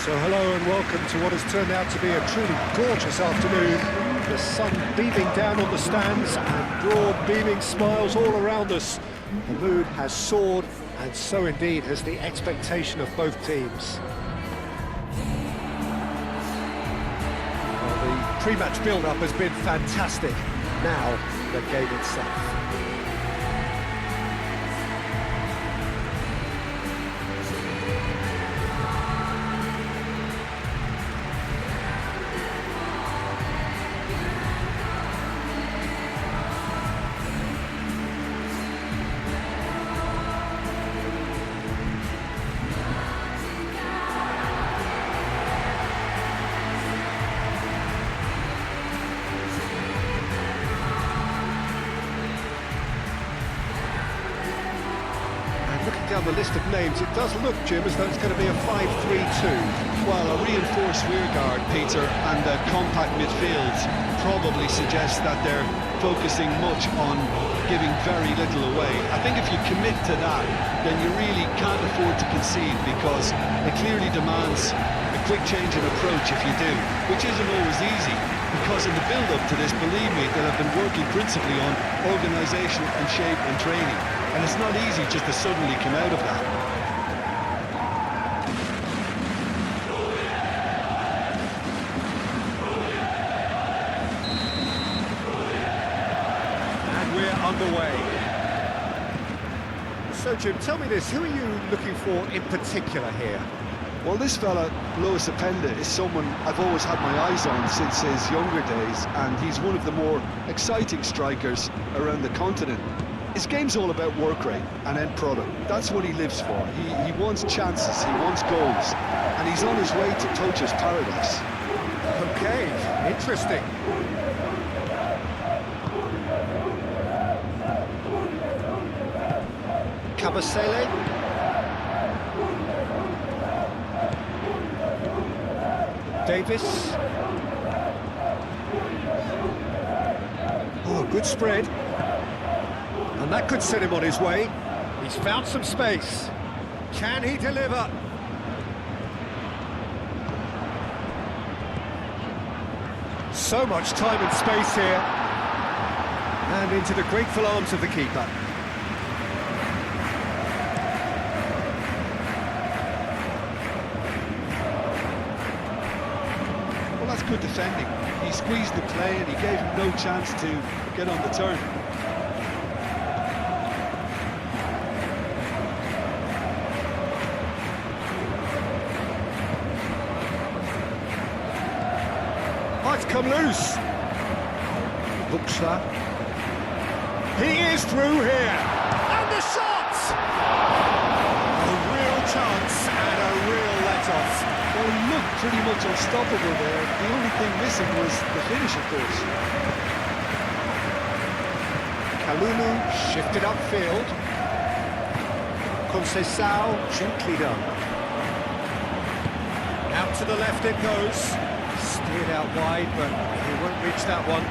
So hello and welcome to what has turned out to be a truly gorgeous afternoon. The sun beaming down on the stands and broad beaming smiles all around us. The mood has soared, and so indeed has the expectation of both teams. Well, the pre-match build-up has been fantastic. Now, the game itself. Looking down the list of names, it does look, Jim, as though it's going to be a 5-3-2. Well, a reinforced rearguard, Peter, and a compact midfield probably suggests that they're focusing much on giving very little away. I think if you commit to that, then you really can't afford to concede, because it clearly demands a quick change in approach if you do, which isn't always easy, because in the build-up to this, believe me, they'll have been working principally on organisation and shape and training. And it's not easy just to suddenly come out of that. And we're underway. So, Jim, tell me this, who are you looking for in particular here? Well, this fella, Lois Openda, is someone I've always had my eyes on since his younger days, and he's one of the more exciting strikers around the continent. His game's all about work rate and end product. That's what he lives for. He wants chances, he wants goals, and he's on his way to Tocha's paradise. Okay, interesting. Kabasele. Davis. Oh, good spread. And that could set him on his way. He's found some space. Can he deliver? So much time and space here. And into the grateful arms of the keeper. Well, that's good defending. He squeezed the play and he gave him no chance to get on the turn. It's come loose. Buxla. He is through here. And the shot! A real chance and a real let-off. Well, he looked pretty much unstoppable there. The only thing missing was the finish, of course. Kalulu shifted upfield. Conceição gently done. Out to the left it goes. Steered out wide, but he won't reach that one.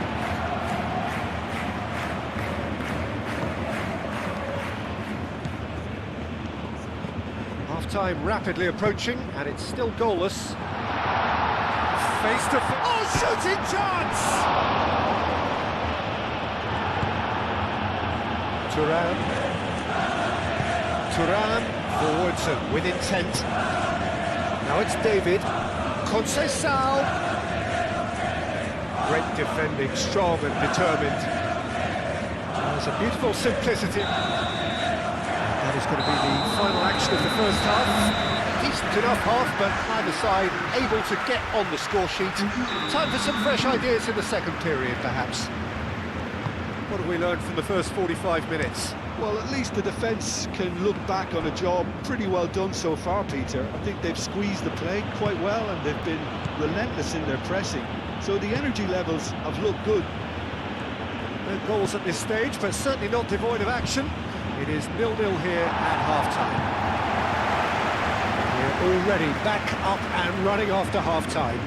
Half-time rapidly approaching, and it's still goalless. Face to face. Oh, shooting chance! Turan forwards and with intent. Now it's David. Conceição. Great defending, strong and determined. There's a beautiful simplicity. That is going to be the final action of the first half. Decent enough half, but either side able to get on the score sheet. Time for some fresh ideas in the second period, perhaps. What have we learned from the first 45 minutes? Well, at least the defence can look back on a job pretty well done so far, Peter. I think they've squeezed the play quite well and they've been relentless in their pressing. So the energy levels have looked good. No goals at this stage, but certainly not devoid of action. It is 0-0 here at half-time. We're already back up and running after half-time.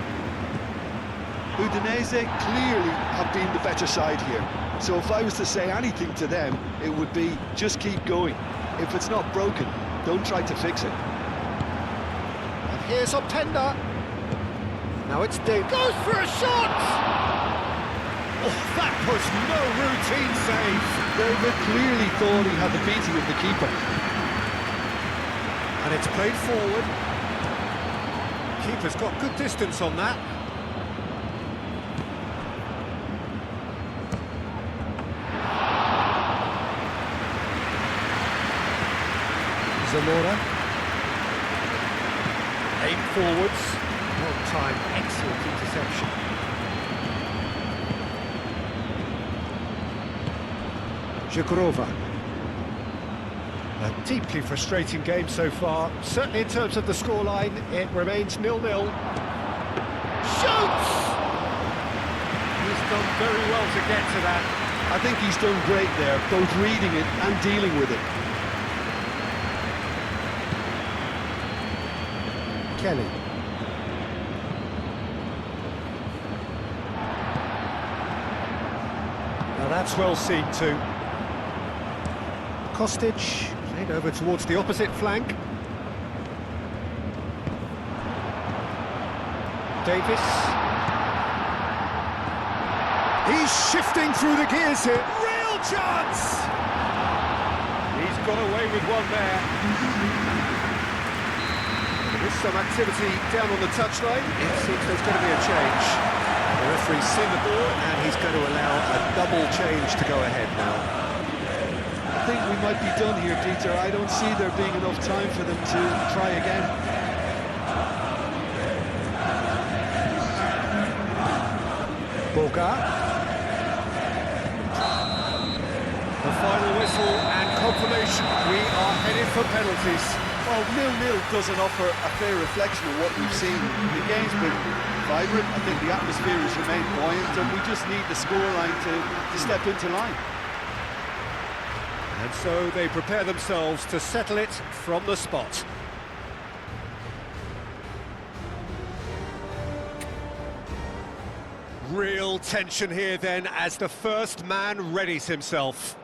Udinese clearly have been the better side here. So if I was to say anything to them, it would be just keep going. If it's not broken, don't try to fix it. A Here's Openda. Now it's Dave. Goes for a shot! Oh, that was no routine save. David clearly thought he had the beating of the keeper. And it's played forward. Keeper's got good distance on that. Zamora. Aim forwards. On time, excellent interception. Zhikrova. A deeply frustrating game so far. Certainly in terms of the scoreline, it remains 0-0. Shoots! He's done very well to get to that. I think he's done great there, both reading it and dealing with it. Kelly. Now that's well seen too. Kostic, played over towards the opposite flank. Davis. He's shifting through the gears here. Real chance! He's got away with one there. There's some activity down on the touchline. It seems there's going to be a change. The referee's seen the ball and he's going to allow a double change to go ahead now. I think we might be done here, Peter. I don't see there being enough time for them to try again. Boga. The final whistle and confirmation. We are headed for penalties. Well, 0-0 doesn't offer a fair reflection of what we've seen. The game's been vibrant. I think the atmosphere has remained buoyant, and we just need the scoreline to step into line. And so they prepare themselves to settle it from the spot. Real tension here then as the first man readies himself.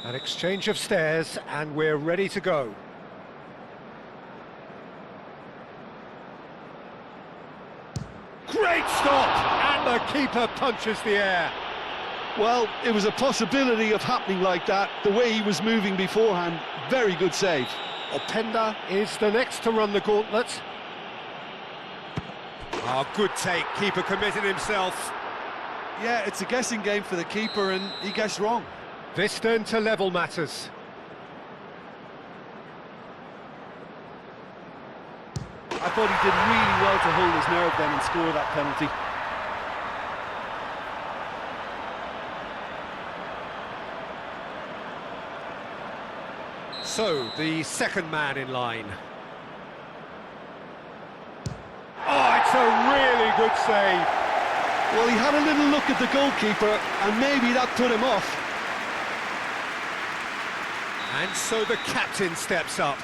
An exchange of stares and we're ready to go. Great stop! And the keeper punches the air. Well, it was a possibility of happening like that, the way he was moving beforehand. Very good save. Openda is the next to run the gauntlet. Oh, good take. Keeper committed himself. Yeah, it's a guessing game for the keeper, and he guessed wrong. This then to level matters. I thought he did really well to hold his nerve then and score that penalty. So, the second man in line. Oh, it's a really good save. Well, he had a little look at the goalkeeper, and maybe that put him off. And so the captain steps up.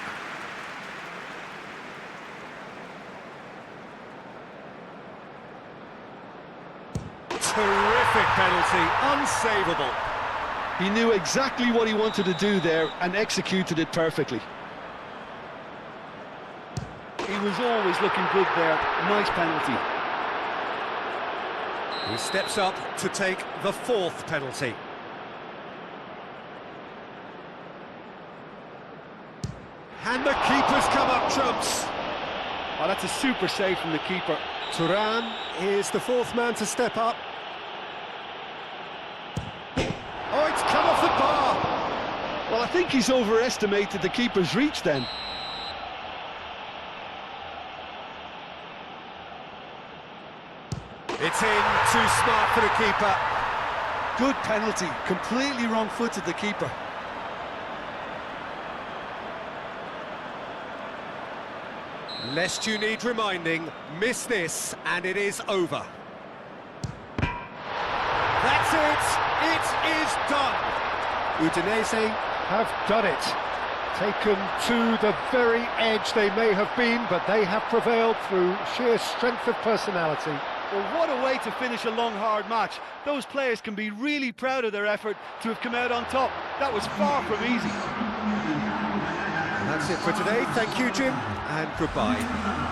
Terrific penalty, unsavable. He knew exactly what he wanted to do there and executed it perfectly. He was always looking good there. Nice penalty. He steps up to take the fourth penalty. And the keeper's come up trumps. Oh, that's a super save from the keeper. Turan is the fourth man to step up. Oh, it's come off the bar. Well, I think he's overestimated the keeper's reach then. It's in, too smart for the keeper. Good penalty, completely wrong-footed the keeper. Lest you need reminding, miss this and it is over. That's it! It is done! Udinese have done it. Taken to the very edge they may have been, but they have prevailed through sheer strength of personality. Well, what a way to finish a long, hard match. Those players can be really proud of their effort to have come out on top. That was far from easy. That's it for today. Thank you, Jim, and goodbye.